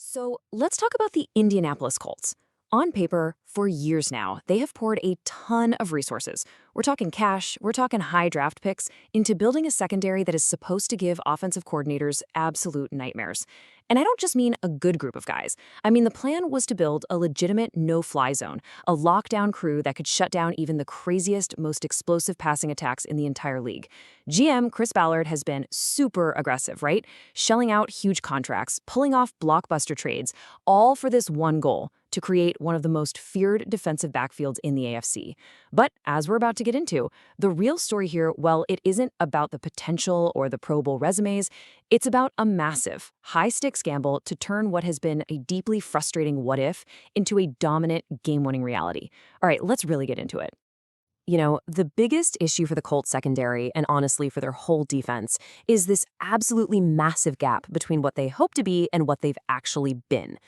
So let's talk about the Indianapolis Colts. On paper, for years now, they have poured a ton of resources. We're talking cash, we're talking high draft picks, into building a secondary that is supposed to give offensive coordinators absolute nightmares. And I don't just mean a good group of guys. I mean, the plan was to build a legitimate no-fly zone, a lockdown crew that could shut down even the craziest, most explosive passing attacks in the entire league. GM Chris Ballard has been super aggressive, right? Shelling out huge contracts, pulling off blockbuster trades, all for this one goal: to create one of the most feared defensive backfields in the AFC. But as we're about to get into, the real story here, well, it isn't about the potential or the Pro Bowl resumes. It's about a massive, high-stakes gamble to turn what has been a deeply frustrating what-if into a dominant, game-winning reality. All right, let's really get into it. You know, the biggest issue for the Colts secondary, and honestly for their whole defense, is this absolutely massive gap between what they hope to be and what they've actually been.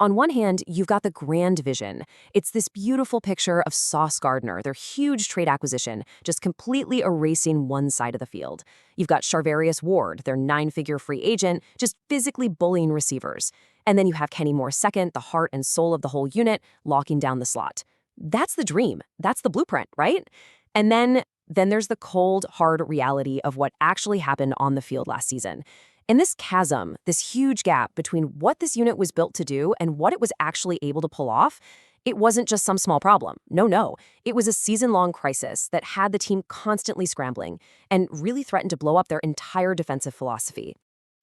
On one hand, you've got the grand vision. It's this beautiful picture of Sauce Gardner, their huge trade acquisition, just completely erasing one side of the field. You've got Charvarius Ward, their 9-figure free agent, just physically bullying receivers. And then you have Kenny Moore II, the heart and soul of the whole unit, locking down the slot. That's the dream. That's the blueprint, right? And then there's the cold, hard reality of what actually happened on the field last season. And this chasm, this huge gap between what this unit was built to do and what it was actually able to pull off, it wasn't just some small problem. No. It was a season-long crisis that had the team constantly scrambling and really threatened to blow up their entire defensive philosophy.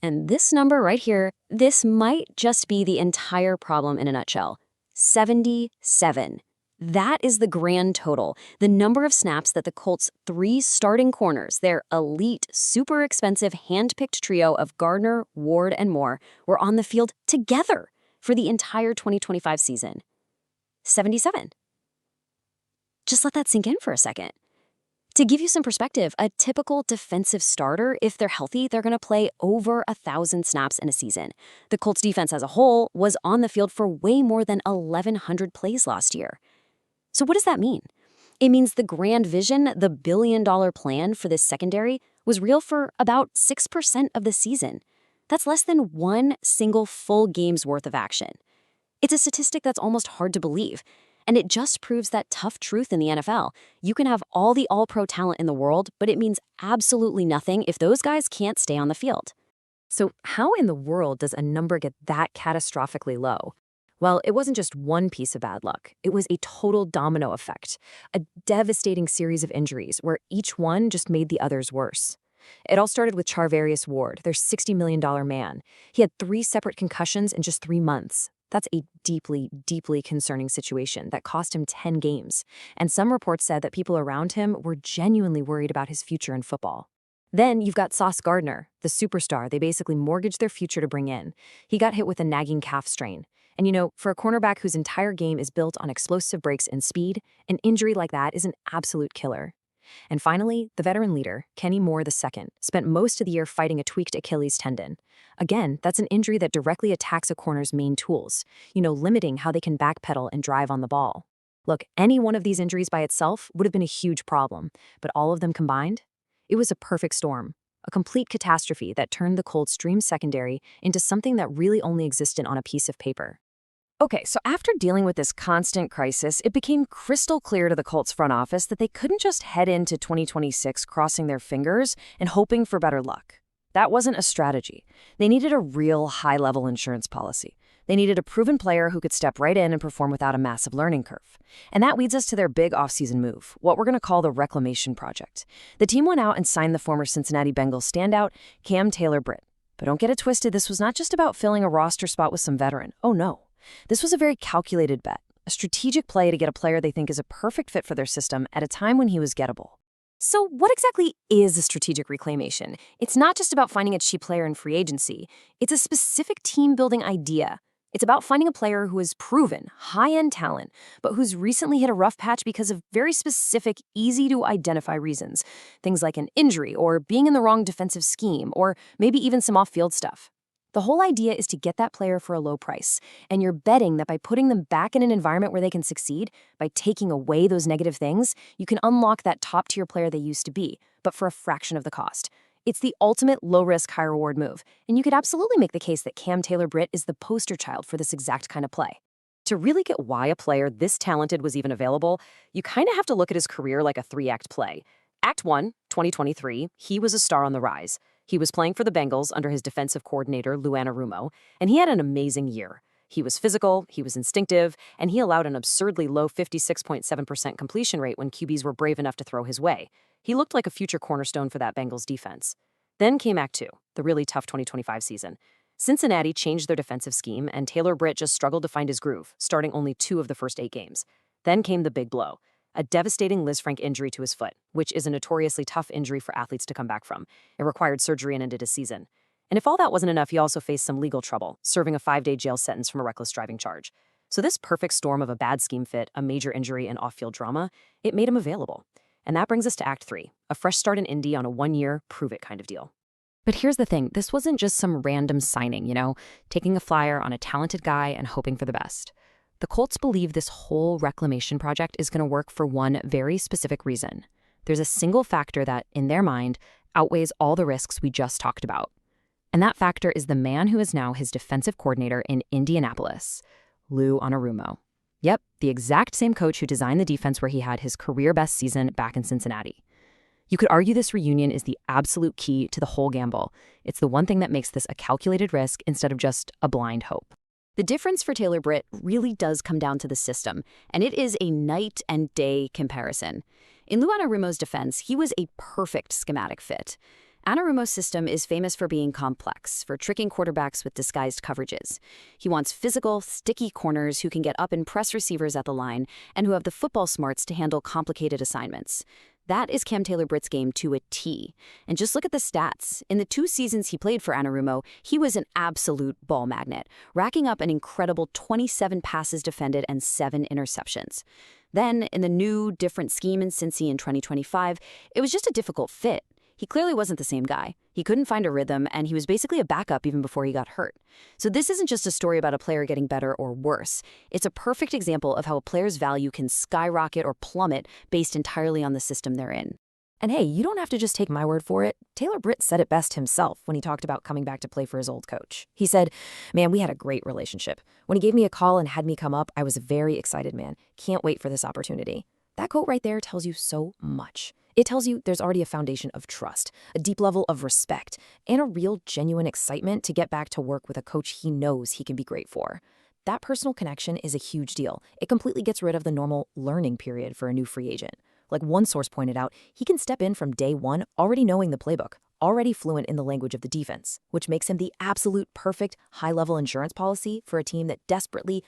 And this number right here, this might just be the entire problem in a nutshell. 77. That is the grand total, the number of snaps that the Colts' 3 starting corners, their elite, super expensive, hand-picked trio of Gardner, Ward, and Moore, were on the field together for the entire 2025 season. 77. Just let that sink in for a second. To give you some perspective, a typical defensive starter, if they're healthy, they're going to play over 1,000 snaps in a season. The Colts defense as a whole was on the field for way more than 1,100 plays last year. So what does that mean? It means the grand vision, the billion-dollar plan for this secondary, was real for about 6% of the season. That's less than one single full game's worth of action. It's a statistic that's almost hard to believe, and it just proves that tough truth in the NFL. You can have all the all-pro talent in the world, but it means absolutely nothing if those guys can't stay on the field. So how in the world does a number get that catastrophically low? Well, it wasn't just one piece of bad luck. It was a total domino effect, a devastating series of injuries where each one just made the others worse. It all started with Charvarius Ward, their $60 million man. He had 3 separate concussions in just 3 months. That's a deeply, deeply concerning situation that cost him 10 games. And some reports said that people around him were genuinely worried about his future in football. Then you've got Sauce Gardner, the superstar they basically mortgaged their future to bring in. He got hit with a nagging calf strain. And you know, for a cornerback whose entire game is built on explosive breaks and speed, an injury like that is an absolute killer. And finally, the veteran leader, Kenny Moore II, spent most of the year fighting a tweaked Achilles tendon. Again, that's an injury that directly attacks a corner's main tools, limiting how they can backpedal and drive on the ball. Look, any one of these injuries by itself would have been a huge problem, but all of them combined? It was a perfect storm, a complete catastrophe that turned the Colts' dream secondary into something that really only existed on a piece of paper. Okay, so after dealing with this constant crisis, it became crystal clear to the Colts front office that they couldn't just head into 2026 crossing their fingers and hoping for better luck. That wasn't a strategy. They needed a real high-level insurance policy. They needed a proven player who could step right in and perform without a massive learning curve. And that leads us to their big offseason move, what we're going to call the reclamation project. The team went out and signed the former Cincinnati Bengals standout, Taylor-Britt. But don't get it twisted, this was not just about filling a roster spot with some veteran. Oh no. This was a very calculated bet, a strategic play to get a player they think is a perfect fit for their system at a time when he was gettable. So what exactly is a strategic reclamation? It's not just about finding a cheap player in free agency. It's a specific team-building idea. It's about finding a player who is proven, high-end talent, but who's recently hit a rough patch because of very specific, easy-to-identify reasons. Things like an injury, or being in the wrong defensive scheme, or maybe even some off-field stuff. The whole idea is to get that player for a low price, and you're betting that by putting them back in an environment where they can succeed, by taking away those negative things, you can unlock that top-tier player they used to be, but for a fraction of the cost. It's the ultimate low-risk, high-reward move, and you could absolutely make the case that Taylor-Britt is the poster child for this exact kind of play. To really get why a player this talented was even available, you kind of have to look at his career like a three-act play. Act 1, 2023, he was a star on the rise. He was playing for the Bengals under his defensive coordinator, Anarumo, and he had an amazing year. He was physical, he was instinctive, and he allowed an absurdly low 56.7% completion rate when QBs were brave enough to throw his way. He looked like a future cornerstone for that Bengals defense. Then came Act 2, the really tough 2025 season. Cincinnati changed their defensive scheme, and Taylor-Britt just struggled to find his groove, starting only 2 of the first 8 games. Then came the big blow, a devastating Lisfranc injury to his foot, which is a notoriously tough injury for athletes to come back from. It required surgery and ended his season. And if all that wasn't enough, he also faced some legal trouble, serving a 5-day jail sentence from a reckless driving charge. So this perfect storm of a bad scheme fit, a major injury, and off-field drama, it made him available. And that brings us to Act 3, a fresh start in Indy on a 1-year, prove-it kind of deal. But here's the thing, this wasn't just some random signing, taking a flyer on a talented guy and hoping for the best. The Colts believe this whole reclamation project is going to work for one very specific reason. There's a single factor that, in their mind, outweighs all the risks we just talked about. And that factor is the man who is now his defensive coordinator in Indianapolis, Anarumo. Yep, the exact same coach who designed the defense where he had his career-best season back in Cincinnati. You could argue this reunion is the absolute key to the whole gamble. It's the one thing that makes this a calculated risk instead of just a blind hope. The difference for Taylor-Britt really does come down to the system, and it is a night and day comparison. In Anarumo's defense, he was a perfect schematic fit. Anarumo's system is famous for being complex, for tricking quarterbacks with disguised coverages. He wants physical, sticky corners who can get up and press receivers at the line and who have the football smarts to handle complicated assignments. That is Taylor-Britt's game to a T. And just look at the stats. In the 2 seasons he played for Anarumo, he was an absolute ball magnet, racking up an incredible 27 passes defended and 7 interceptions. Then, in the new, different scheme in Cincy in 2025, it was just a difficult fit. He clearly wasn't the same guy. He couldn't find a rhythm, and he was basically a backup even before he got hurt. So this isn't just a story about a player getting better or worse. It's a perfect example of how a player's value can skyrocket or plummet based entirely on the system they're in. And hey, you don't have to just take my word for it. Taylor-Britt said it best himself when he talked about coming back to play for his old coach. He said, "Man, we had a great relationship. When he gave me a call and had me come up, I was very excited, man. Can't wait for this opportunity." That quote right there tells you so much. It tells you there's already a foundation of trust, a deep level of respect, and a real genuine excitement to get back to work with a coach he knows he can be great for. That personal connection is a huge deal. It completely gets rid of the normal learning period for a new free agent. Like one source pointed out, he can step in from day one already knowing the playbook, already fluent in the language of the defense, which makes him the absolute perfect high-level insurance policy for a team that desperately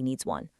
needs one.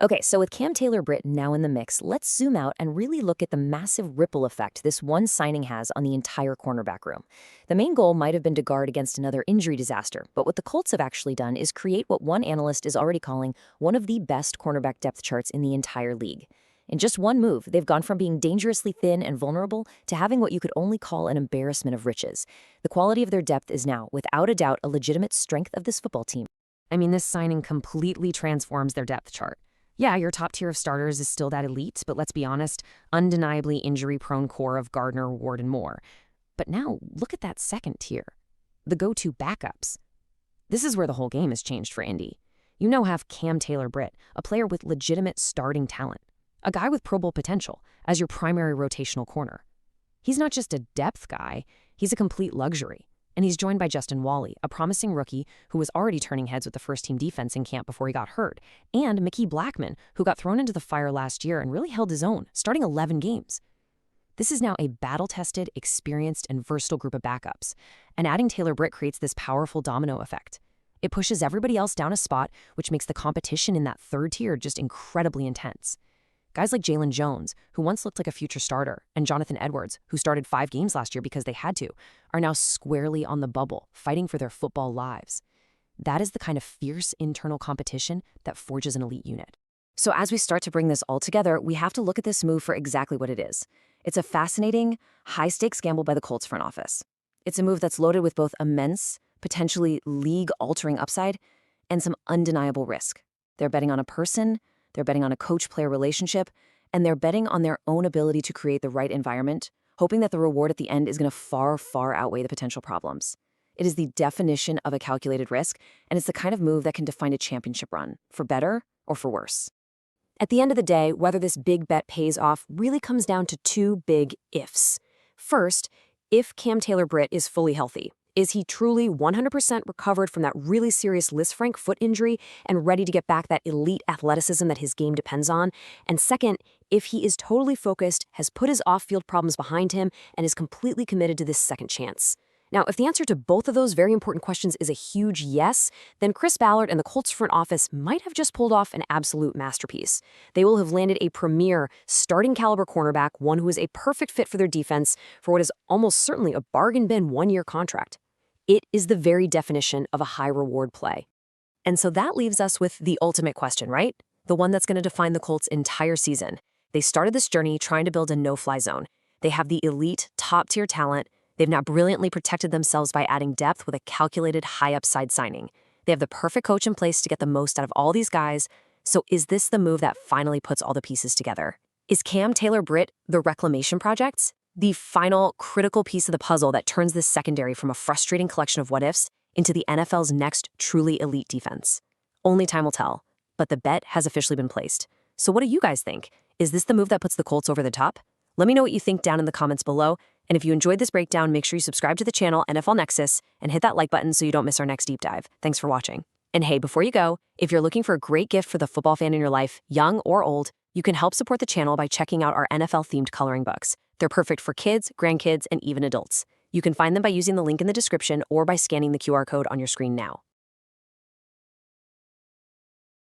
Okay, so with Taylor-Britt now in the mix, let's zoom out and really look at the massive ripple effect this one signing has on the entire cornerback room. The main goal might have been to guard against another injury disaster, but what the Colts have actually done is create what one analyst is already calling one of the best cornerback depth charts in the entire league. In just one move, they've gone from being dangerously thin and vulnerable to having what you could only call an embarrassment of riches. The quality of their depth is now, without a doubt, a legitimate strength of this football team. I mean, this signing completely transforms their depth chart. Yeah, your top tier of starters is still that elite, but let's be honest, undeniably injury-prone core of Gardner, Ward, and Moore. But now, look at that second tier. The go-to backups. This is where the whole game has changed for Indy. You now have Taylor-Britt, a player with legitimate starting talent. A guy with Pro Bowl potential as your primary rotational corner. He's not just a depth guy, he's a complete luxury. And he's joined by Justin Wally, a promising rookie who was already turning heads with the first-team defense in camp before he got hurt, and Mickey Blackman, who got thrown into the fire last year and really held his own, starting 11 games. This is now a battle-tested, experienced, and versatile group of backups, and adding Taylor-Britt creates this powerful domino effect. It pushes everybody else down a spot, which makes the competition in that third tier just incredibly intense. Guys like Jalen Jones, who once looked like a future starter, and Jonathan Edwards, who started 5 games last year because they had to, are now squarely on the bubble, fighting for their football lives. That is the kind of fierce internal competition that forges an elite unit. So as we start to bring this all together, we have to look at this move for exactly what it is. It's a fascinating, high-stakes gamble by the Colts front office. It's a move that's loaded with both immense, potentially league-altering upside, and some undeniable risk. They're betting on a person, they're betting on a coach-player relationship, and they're betting on their own ability to create the right environment, hoping that the reward at the end is going to far, far outweigh the potential problems. It is the definition of a calculated risk, and it's the kind of move that can define a championship run, for better or for worse. At the end of the day, whether this big bet pays off really comes down to two big ifs. First, if Cam Taylor-Britt is fully healthy, is he truly 100% recovered from that really serious Lisfranc foot injury and ready to get back that elite athleticism that his game depends on? And second, if he is totally focused, has put his off-field problems behind him, and is completely committed to this second chance. Now, if the answer to both of those very important questions is a huge yes, then Chris Ballard and the Colts front office might have just pulled off an absolute masterpiece. They will have landed a premier, starting-caliber cornerback, one who is a perfect fit for their defense for what is almost certainly a bargain bin one-year contract. It is the very definition of a high-reward play. And so that leaves us with the ultimate question, right? The one that's going to define the Colts' entire season. They started this journey trying to build a no-fly zone. They have the elite, top-tier talent. They've now brilliantly protected themselves by adding depth with a calculated high-upside signing. They have the perfect coach in place to get the most out of all these guys. So is this the move that finally puts all the pieces together? Is Cam Taylor-Britt the reclamation project? The final critical piece of the puzzle that turns this secondary from a frustrating collection of what-ifs into the NFL's next truly elite defense? Only time will tell, but the bet has officially been placed. So what do you guys think? Is this the move that puts the Colts over the top? Let me know what you think down in the comments below. And if you enjoyed this breakdown, make sure you subscribe to the channel NFL Nexus and hit that like button so you don't miss our next deep dive. Thanks for watching. And hey, before you go, if you're looking for a great gift for the football fan in your life, young or old, you can help support the channel by checking out our NFL-themed coloring books. They're perfect for kids, grandkids, and even adults. You can find them by using the link in the description or by scanning the QR code on your screen now.